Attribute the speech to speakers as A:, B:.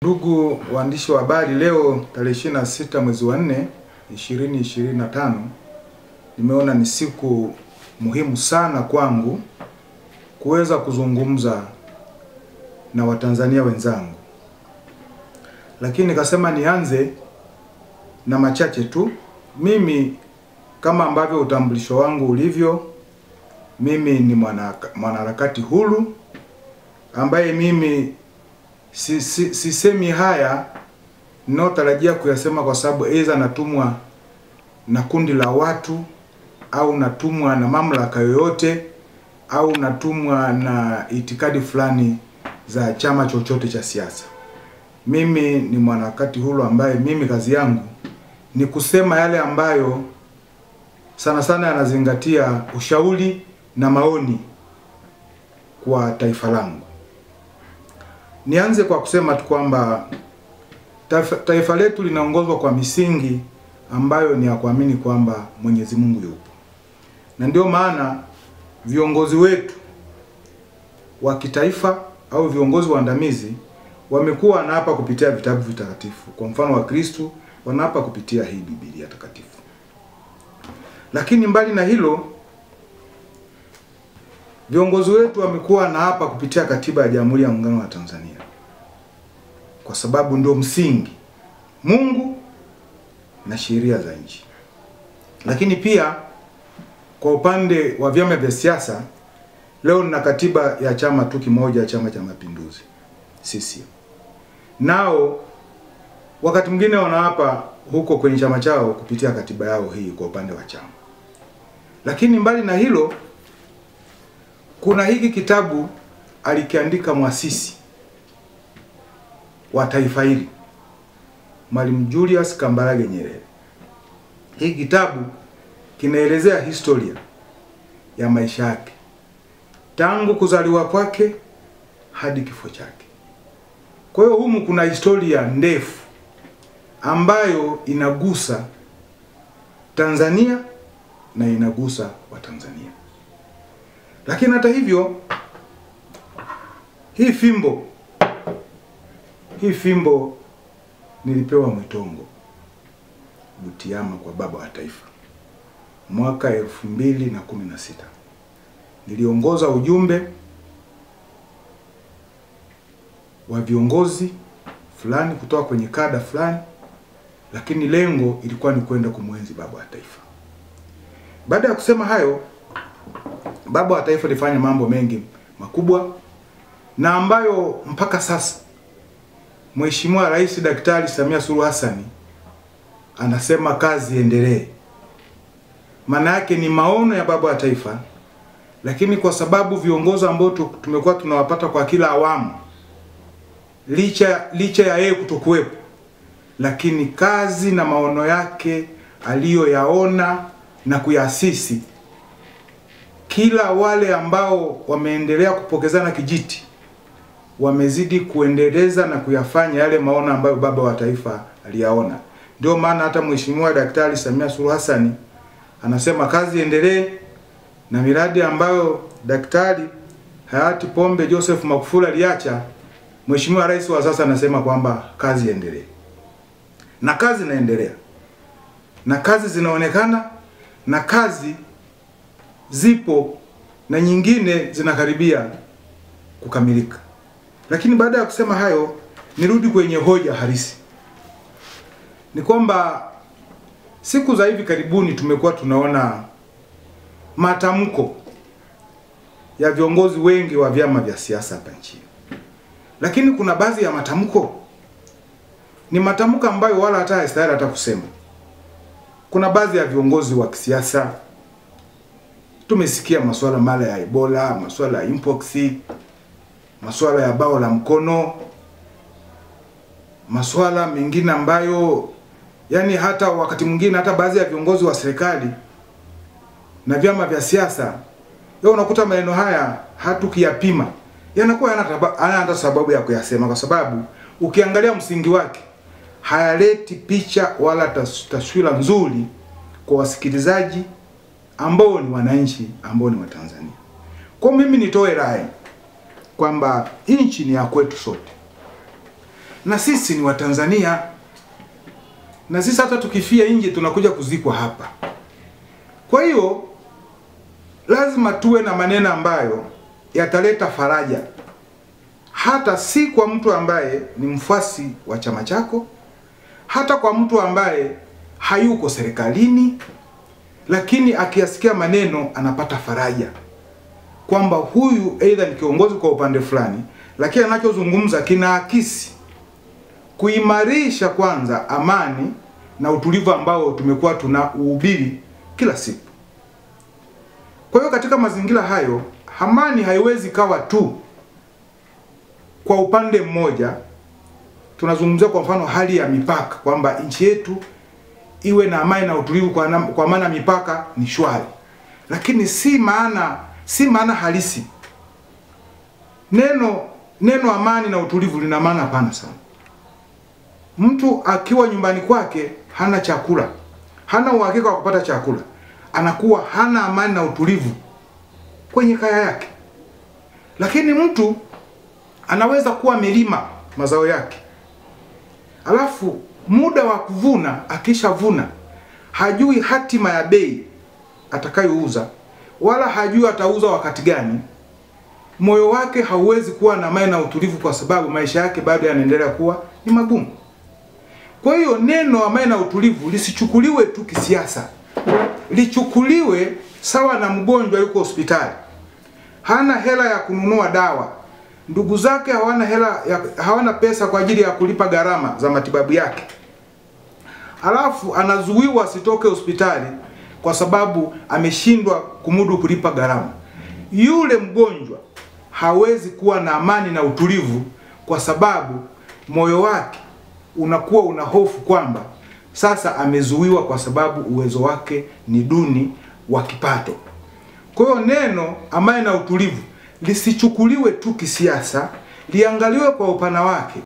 A: Ndugu waandishi wa habari, leo tarehe 26 mwezi wa 4 2025, nimeona ni siku muhimu sana kwangu kuweza kuzungumza na Watanzania wenzangu. Lakini nikasema nianze na machache tu. Mimi kama ambavyo utambulisho wangu ulivyo, mimi ni mwanaharakati huru ambaye mimi sisemi haya ninayotarajia kuyasema kwa sababu aidha natumwa na kundi la watu au natumwa na mamlaka yoyote au natumwa na itikadi fulani za chama chochote cha siasa. Mimi ni mwanaharakati huru ambaye mimi kazi yangu ni kusema yale ambayo sana sana yanazingatia ushauri na maoni kwa taifa langu. Nianze kwa kusema tu kwamba taifa letu linaongozwa kwa misingi ambayo ni ya kuamini kwamba Mwenyezi Mungu yupo. Na ndio maana viongozi wetu wa kitaifa au viongozi waandamizi wamekuwa wanaapa kupitia vitabu vitakatifu. Kwa mfano wa Kristo wanaapa kupitia hii Biblia takatifu. Lakini mbali na hilo, viongozi wetu wamekuwa wanaapa kupitia katiba ya Jamhuri ya Muungano wa Tanzania. Kwa sababu ndio msingi, Mungu na sheria za nchi. Lakini pia kwa upande wa vyama vya siasa, leo nina katiba ya chama tu kimoja, Chama cha Mapinduzi, CCM. Nao wakati mwingine wanaapa huko kwenye chama chao kupitia katiba yao hii kwa upande wa chama. Lakini mbali na hilo, kuna hiki kitabu alikiandika muasisi wa taifa hili, Mwalimu Julius Kambarage Nyerere. Hiki kitabu kinaelezea historia ya maisha yake tangu kuzaliwa kwake hadi kifo chake. Kwa hiyo humu kuna historia ndefu ambayo inagusa Tanzania na inagusa Watanzania. Lakini hata hivyo, hii fimbo nilipewa Mwitongo Butiama kwa baba wa taifa mwaka 2016. Niliongoza ujumbe wa viongozi fulani kutoka kwenye kada fulani, lakini lengo ilikuwa ni kwenda kumwenzi baba wa taifa. Baada ya kusema hayo, baba wa taifa alifanya mambo mengi makubwa na ambayo mpaka sasa Mheshimiwa Rais Daktari Samia Suluhu Hassan anasema kazi endelee. Maana yake ni maono ya baba wa taifa, lakini kwa sababu viongozi ambao tumekuwa tunawapata kwa kila awamu, licha ya yeye kutokuwepo, lakini kazi na maono yake aliyoyaona na kuyaasisi, kila wale ambao wameendelea kupokezana kijiti wamezidi kuendeleza na kuyafanya yale maono ambayo baba wa taifa aliyaona. Ndio maana hata Mheshimiwa Daktari Samia Suluhu Hassan anasema kazi endelee, na miradi ambayo Daktari hayati Pombe Joseph Magufuli aliacha, Mheshimiwa Rais wa sasa anasema kwamba kazi endelee. Na kazi inaendelea. Na kazi zinaonekana, na kazi zipo, na nyingine zinakaribia kukamilika. Lakini baada ya kusema hayo, nirudi kwenye hoja halisi. Ni kwamba siku za hivi karibuni tumekuwa tunaona matamko ya viongozi wengi wa vyama vya siasa hapa nchini. Lakini kuna baadhi ya matamko ni matamko ambayo wala hata haistahili hata kusema. Kuna baadhi ya viongozi wa kisiasa tumesikia masuala mara ya Ebola, masuala ya Mpox, masuala ya bao la mkono, masuala mengine ambayo yani hata wakati mwingine hata baadhi ya viongozi wa serikali na vyama vya siasa leo unakuta maneno haya hatukiyapima yanakuwa yana hata sababu ya kuyasema, kwa sababu ukiangalia msingi wake hayaleti picha wala taswira nzuri kwa wasikilizaji ambao ni wananchi, ambao ni Watanzania. Kwa mimi nitoe rai kwamba nchi ni ya kwetu sote. na sisi ni Watanzania, na sisi hata tukifia nje tunakuja kuzikwa hapa. Kwa hiyo lazima tuwe na maneno ambayo yataleta faraja, hata si kwa mtu ambaye ni mfuasi wa chama chako, hata kwa mtu ambaye hayuko serikalini, lakini akiyasikia maneno anapata faraja kwamba huyu aidha ni kiongozi kwa upande fulani, lakini anachozungumza kinaakisi kuimarisha kwanza amani na utulivu ambao tumekuwa tunauhubiri kila siku. Kwa hiyo katika mazingira hayo, amani haiwezi kawa tu kwa upande mmoja. Tunazungumzia kwa mfano hali ya mipaka, kwamba nchi yetu iwe na amani na utulivu kwa maana mipaka ni shwari, lakini si maana halisi. Neno amani na utulivu lina maana pana sana. Mtu akiwa nyumbani kwake hana chakula, hana uhakika wa kupata chakula, anakuwa hana amani na utulivu kwenye kaya yake. Lakini mtu anaweza kuwa amelima mazao yake, alafu muda wa kuvuna, akishavuna hajui hatima ya bei atakayouza, wala hajui atauza wakati gani. Moyo wake hauwezi kuwa na amani na utulivu, kwa sababu maisha yake bado yanaendelea kuwa ni magumu. Kwa hiyo neno amani na utulivu lisichukuliwe tu kisiasa, lichukuliwe sawa na mgonjwa yuko hospitali, hana hela ya kununua dawa, ndugu zake hawana pesa kwa ajili ya kulipa gharama za matibabu yake, alafu anazuiwa asitoke hospitali kwa sababu ameshindwa kumudu kulipa gharama. Yule mgonjwa hawezi kuwa na amani na utulivu, kwa sababu moyo wake unakuwa una hofu kwamba sasa amezuiwa kwa sababu uwezo wake ni duni wa kipato. Kwa hiyo neno amani na utulivu lisichukuliwe tu kisiasa, liangaliwe kwa upana wake.